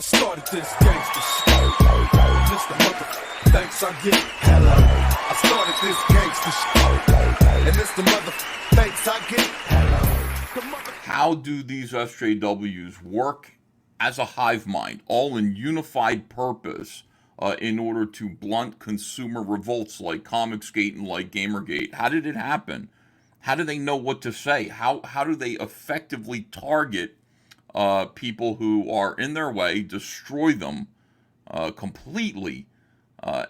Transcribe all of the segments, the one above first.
started this gangster shit. Mr. Mother, thanks I get. Hello. I started this gangster shit. And Mr. Mother, thanks I get. Hello. How do these SJWs work as a hive mind, all in unified purpose, in order to blunt consumer revolts like Comicsgate and like Gamergate? How did it happen? How do they know what to say? How do they effectively target people who are in their way, destroy them completely,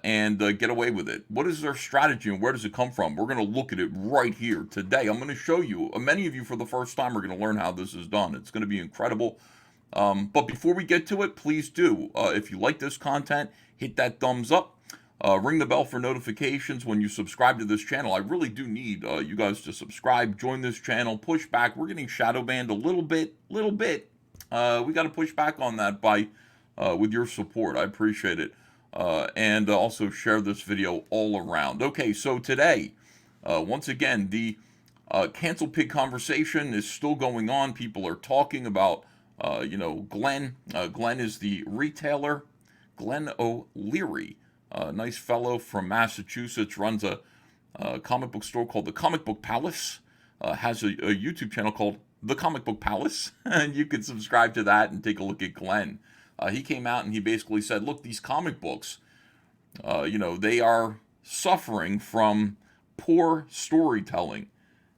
and get away with it? What is their strategy and where does it come from? We're going to look at it right here today. I'm going to show you. Many of you for the first time are going to learn how this is done. It's going to be incredible. But before we get to it, please do, if you like this content, hit that thumbs up. Ring the bell for notifications when you subscribe to this channel. I really do need you guys to subscribe, join this channel, push back. We're getting shadow banned a little bit. We got to push back on that by with your support. I appreciate it. And also share this video all around. Okay, so today, once again, the Cancel Pig conversation is still going on. People are talking about, Glenn. Glenn is the retailer, Glenn O'Leary. Nice fellow from Massachusetts, runs a comic book store called the Comic Book Palace, has a YouTube channel called The Comic Book Palace, and you can subscribe to that and take a look at Glenn. He came out and he basically said, look, these comic books, they are suffering from poor storytelling.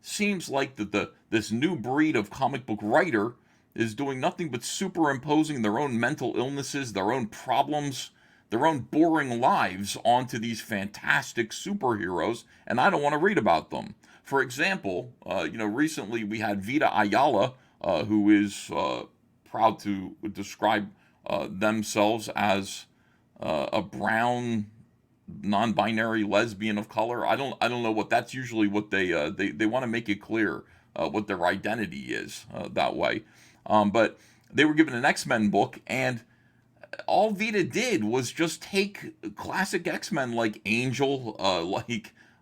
Seems like that this new breed of comic book writer is doing nothing but superimposing their own mental illnesses, their own problems, their own boring lives onto these fantastic superheroes, and I don't want to read about them. For example, recently we had Vita Ayala, who is proud to describe themselves as a brown, non-binary lesbian of color. I don't know what that's usually what they want to make it clear what their identity is that way. But they were given an X-Men book, and all Vita did was just take classic X-Men like Angel,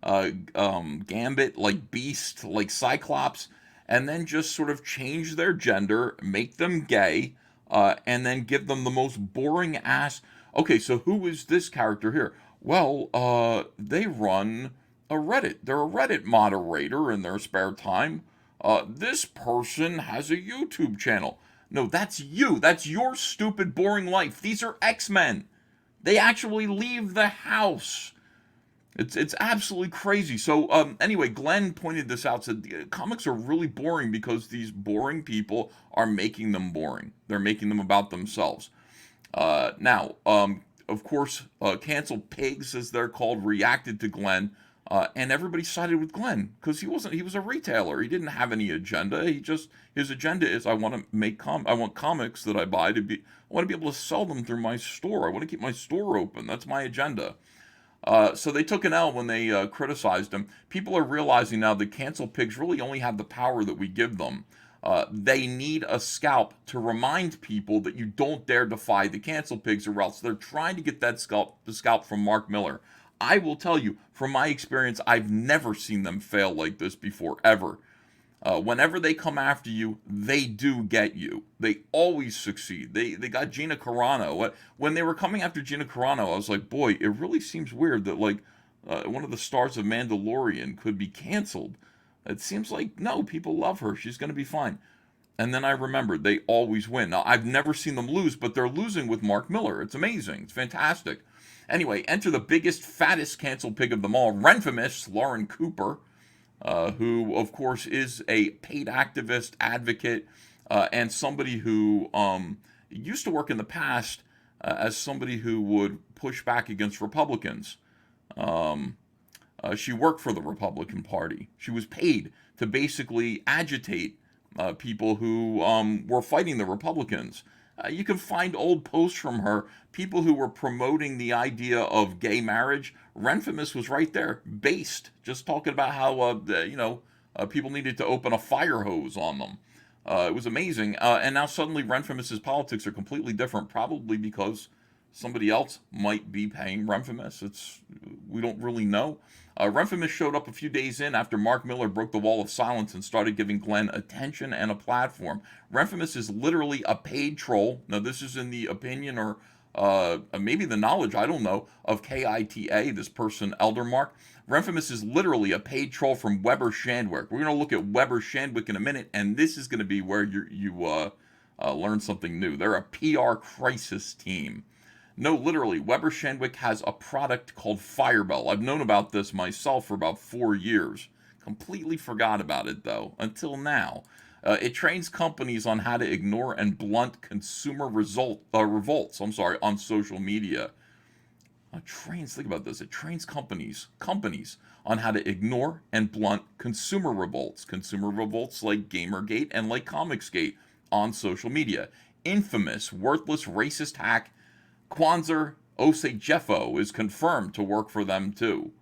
Gambit, like Beast, like Cyclops, and then just sort of change their gender, make them gay, and then give them the most boring ass. Okay, so who is this character here? Well, they run a Reddit. They're a Reddit moderator in their spare time. This person has a YouTube channel. No, that's you. That's your stupid, boring life. These are X-Men. They actually leave the house. It's absolutely crazy. So anyway, Glenn pointed this out, said comics are really boring because these boring people are making them boring. They're making them about themselves. Now, of course, Cancel Pigs, as they're called, reacted to Glenn, and everybody sided with Glenn because he was a retailer. He didn't have any agenda. His agenda is I want comics that I buy I want to be able to sell them through my store. I want to keep my store open. That's my agenda. So they took an L when they criticized him. People are realizing now that Cancel Pigs really only have the power that we give them. They need a scalp to remind people that you don't dare defy the Cancel Pigs, or else they're trying to get the scalp from Mark Millar. I will tell you, from my experience, I've never seen them fail like this before, ever. Whenever they come after you, they do get you. They always succeed. They got Gina Carano. When they were coming after Gina Carano, I was like, boy, it really seems weird that one of the stars of Mandalorian could be canceled. It seems like, no, people love her. She's going to be fine. And then I remembered, they always win. Now, I've never seen them lose, but they're losing with Mark Millar. It's amazing. It's fantastic. Anyway, enter the biggest, fattest Cancel Pig of them all, Renfamous Lauren Cooper, who, of course, is a paid activist, advocate, and somebody who used to work in the past as somebody who would push back against Republicans. She worked for the Republican Party. She was paid to basically agitate people who were fighting the Republicans. You can find old posts from her, people who were promoting the idea of gay marriage. Renfamous was right there, based, just talking about how, people needed to open a fire hose on them. It was amazing. And now suddenly Renfamous's politics are completely different, probably because somebody else might be paying Renfamous. we don't really know. Renfimus showed up a few days in after Mark Miller broke the wall of silence and started giving Glenn attention and a platform. Renfimus is literally a paid troll. Now, this is in the opinion or maybe the knowledge, I don't know, of KITA, this person, Eldermark. Renfimus is literally a paid troll from Weber Shandwick. We're going to look at Weber Shandwick in a minute, and this is going to be where you learn something new. They're a PR crisis team. No, literally, Weber Shandwick has a product called Firebell. I've known about this myself for about 4 years. Completely forgot about it, though, until now. It trains companies on how to ignore and blunt consumer revolts on social media. Think about this. It trains companies on how to ignore and blunt consumer revolts like Gamergate and like Comicsgate on social media. Infamous, worthless, racist hack Kwanzaa Osei-Jeffo is confirmed to work for them too.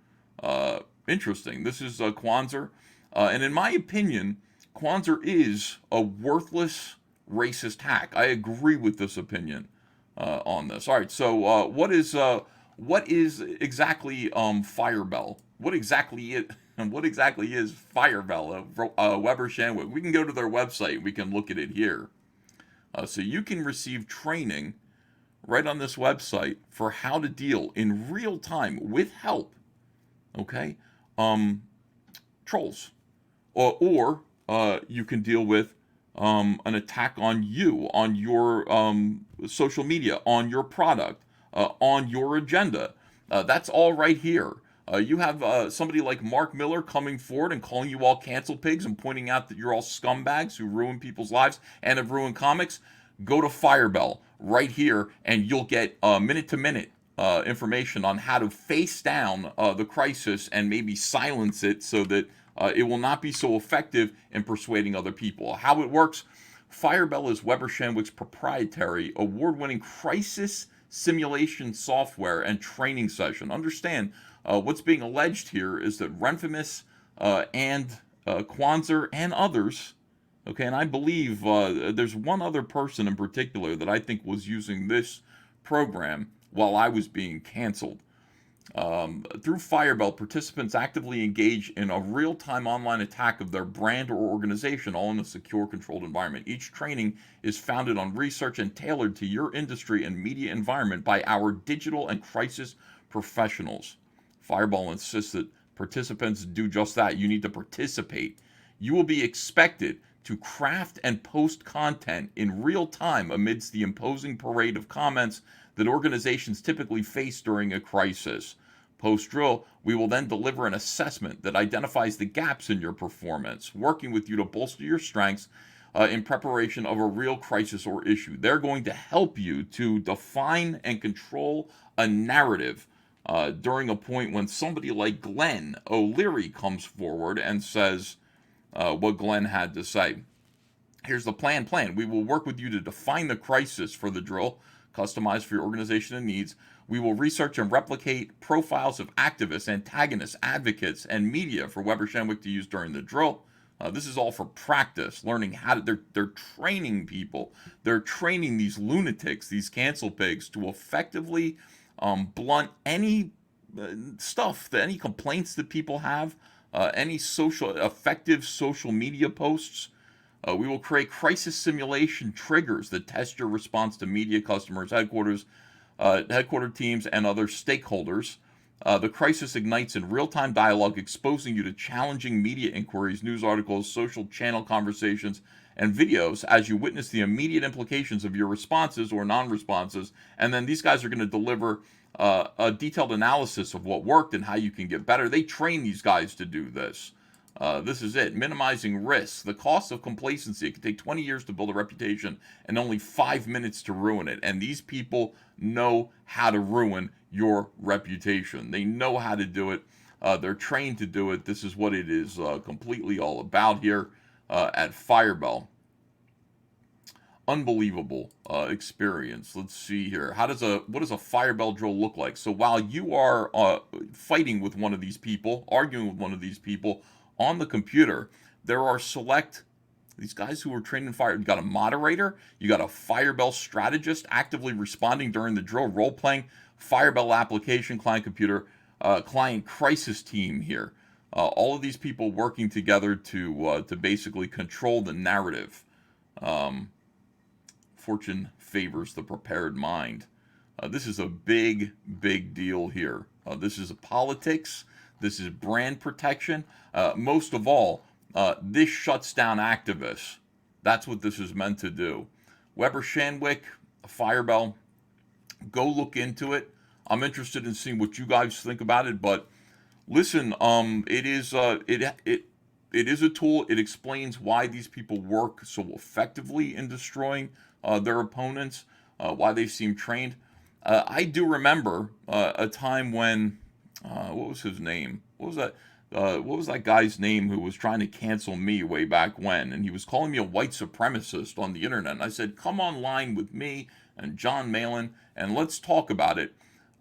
Interesting. This is Kwanzaa, and in my opinion, Kwanzaa is a worthless, racist hack. I agree with this opinion on this. All right. So, what is exactly Firebell? What exactly is Firebell? Weber Shandwick. We can go to their website. We can look at it here. So you can receive training right on this website for how to deal in real time with help, okay, trolls, or you can deal with an attack on you, on your social media, on your product, on your agenda. That's all right here. You have somebody like Mark Miller coming forward and calling you all cancel pigs and pointing out that you're all scumbags who ruin people's lives and have ruined comics. Go to Firebell right here, and you'll get minute-to-minute information on how to face down the crisis and maybe silence it so that it will not be so effective in persuading other people. How it works, Firebell is Weber Shandwick's proprietary, award-winning crisis simulation software and training session. Understand, what's being alleged here is that Renfimus and Kwanzaa and others, okay, and I believe there's one other person in particular that I think was using this program while I was being canceled. Through Firebell, participants actively engage in a real-time online attack of their brand or organization, all in a secure, controlled environment. Each training is founded on research and tailored to your industry and media environment by our digital and crisis professionals. Firebell insists that participants do just that. You need to participate. You will be expected to craft and post content in real time amidst the imposing parade of comments that organizations typically face during a crisis. Post-drill, we will then deliver an assessment that identifies the gaps in your performance, working with you to bolster your strengths in preparation of a real crisis or issue. They're going to help you to define and control a narrative during a point when somebody like Glenn O'Leary comes forward and says what Glenn had to say. Here's the plan. We will work with you to define the crisis for the drill, customized for your organization and needs. We will research and replicate profiles of activists, antagonists, advocates, and media for Weber Shandwick to use during the drill. This is all for practice, learning how to, they're training people. They're training these lunatics, these cancel pigs, to effectively blunt any any complaints that people have, any effective social media posts. We will create crisis simulation triggers that test your response to media, customers, headquarter teams, and other stakeholders. The crisis ignites in real-time dialogue, exposing you to challenging media inquiries, news articles, social channel conversations, and videos as you witness the immediate implications of your responses or non-responses. And then these guys are going to deliver a detailed analysis of what worked and how you can get better. They train these guys to do this. This is it. Minimizing risks. The cost of complacency. It can take 20 years to build a reputation and only 5 minutes to ruin it. And these people know how to ruin your reputation. They know how to do it. They're trained to do it. This is what it is completely all about here at Firebell. Unbelievable experience. Let's see here. What does a Firebell drill look like? So while you are fighting with one of these people, arguing with one of these people on the computer, there are these guys who are trained in fire. You got a moderator, you got a Firebell strategist actively responding during the drill, role-playing, Firebell application, client computer, client crisis team here. All of these people working together to basically control the narrative. Fortune favors the prepared mind. This is a big, big deal here. This is politics. This is brand protection. Most of all, this shuts down activists. That's what this is meant to do. Weber Shandwick, Firebell, go look into it. I'm interested in seeing what you guys think about it. But listen, it is it is a tool. It explains why these people work so effectively in destroying their opponents, why they seem trained. I do remember a time when, what was his name? What was that guy's name who was trying to cancel me way back when? And he was calling me a white supremacist on the internet. And I said, come online with me and John Malin and let's talk about it.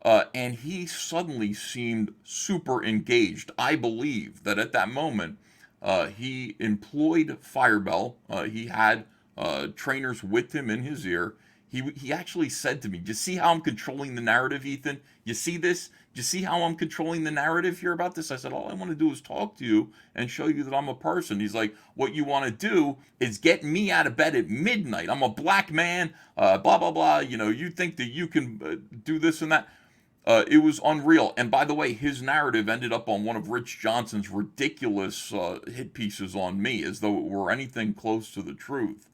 And he suddenly seemed super engaged. I believe that at that moment, he employed Firebell. He had trainers with him in his ear. He actually said to me, "You see how I'm controlling the narrative, Ethan? You see this? You see how I'm controlling the narrative here about this?" I said, "All I want to do is talk to you and show you that I'm a person." He's like, "What you want to do is get me out of bed at midnight. I'm a black man, blah, blah, blah. You know, you think that you can do this and that." It was unreal. And by the way, his narrative ended up on one of Rich Johnson's ridiculous hit pieces on me, as though it were anything close to the truth.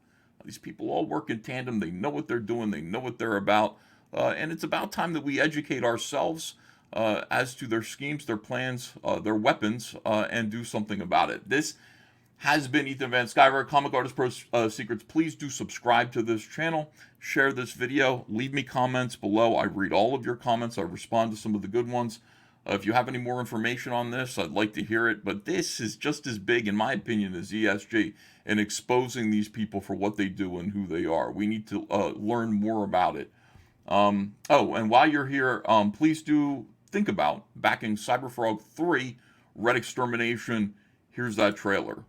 These people all work in tandem. They know what they're doing. They know what they're about. And it's about time that we educate ourselves as to their schemes, their plans, their weapons, and do something about it. This has been Ethan Van Sciver, Comic Artist Pro Secrets. Please do subscribe to this channel. Share this video. Leave me comments below. I read all of your comments. I respond to some of the good ones. If you have any more information on this, I'd like to hear it. But this is just as big, in my opinion, as ESG in exposing these people for what they do and who they are. We need to learn more about it. Oh, and while you're here, please do think about backing Cyberfrog 3, Red Extermination. Here's that trailer.